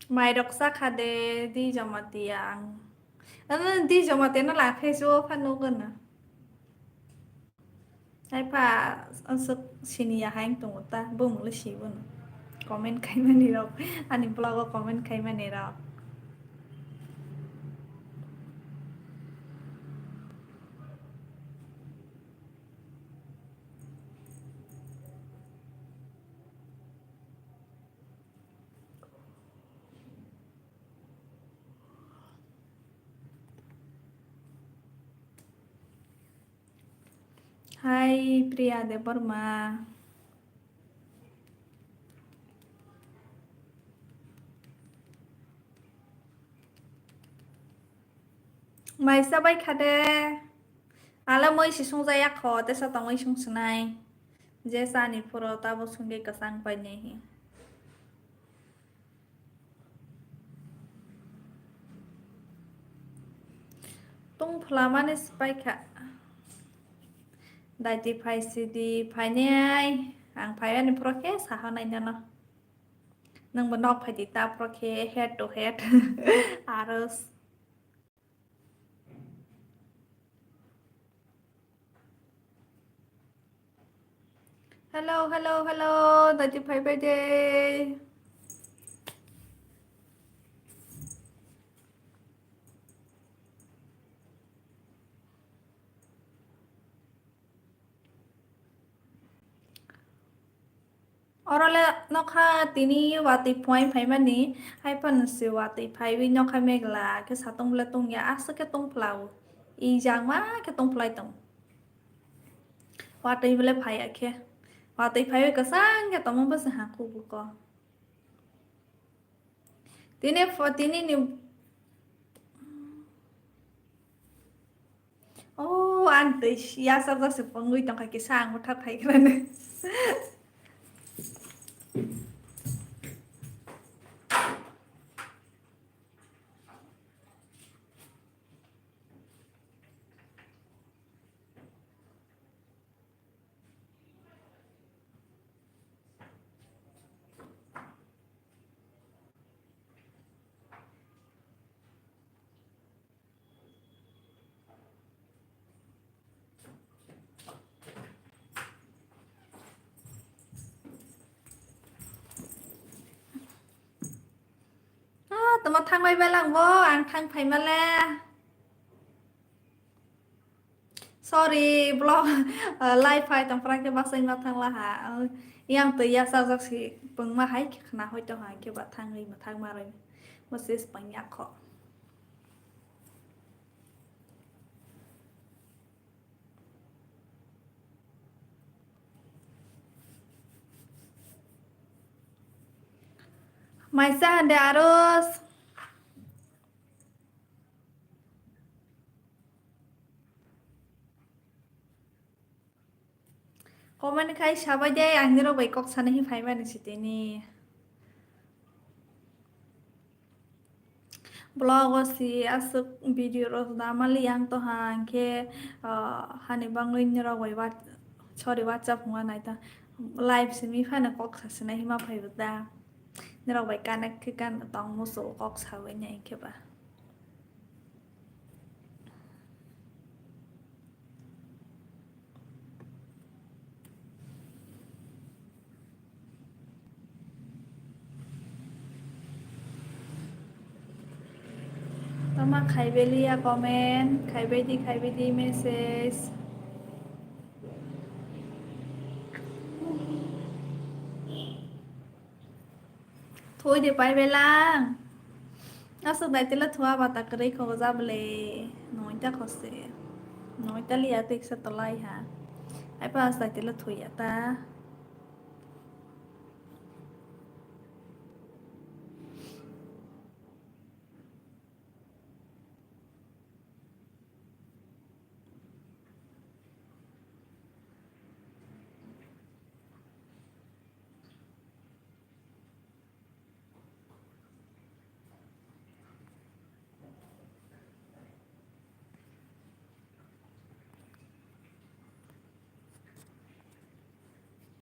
Mày đọc sắc hả để đi cho mà tiền. Nó đi cho mà tiền nó là Facebook phát nô gần à. Hay pa sức xin ya hành tung ta bông lấy xí bông. Comment kay mà nè đâu. Anh em blog comment kay mà nè đâu. Hai Priya de Burma. Mày sao bay khá đê? À là mới chỉ xuống dây khó, tại sao tao mới xuống xuống này? Dễ xa nè phô rô tao vô xuống cái cả sang bay nhé. Tung phá mà nè bay khá. Đại tỷ phai xì đi phai nhé. Ang phai anh phô rô xa hả này nhá nó. Nâng bên nọc phai tỷ ta phô rô head to head. Arus. Hello, hello, hello. Đại tỷ phai bay đi. Orale no kha tini wati point phai mani hai pan si wati phai wi no kha megla ke sa tong le tong ya as ke tong plau I jang ma ke tong plai tong wati vele phai akhe wati phai ke sang ke tong ba sa ha ku bu ko tini fo tini ni oh antes ya sa sa se pongui tong ka ke sang mo tha phai kra ne à tao mà thang bay bay lang vô ang thang phai ma la sorry blog live file tong pra ke ba sai ma thang la ha yang tu ya sa sa si pung ma hai khna hoi to ha ke ba thang ri ma thang ma rồi ma sis pang ya kho mai sa ande arus comment khai sabai dai ang ni ro bai kok sa nahi phai ba ni sitini blog si asuk video ro da mali yang to hang ke hani bangoi ni ro bai wat sorry whatsapp hunga nai ta live si mi pha na kok sa sina hi ma phai da ni ro bai kan ke kan tong mo so kok sa bai nyai ke ba tama khai beli ya comment khai beli message thôi thì bay về lang nó sức này tên là thua và ta cái không có ra bề nói ta khó sẽ nói ta lia tích sẽ tolai hả ai bao giờ tên là thua ya ta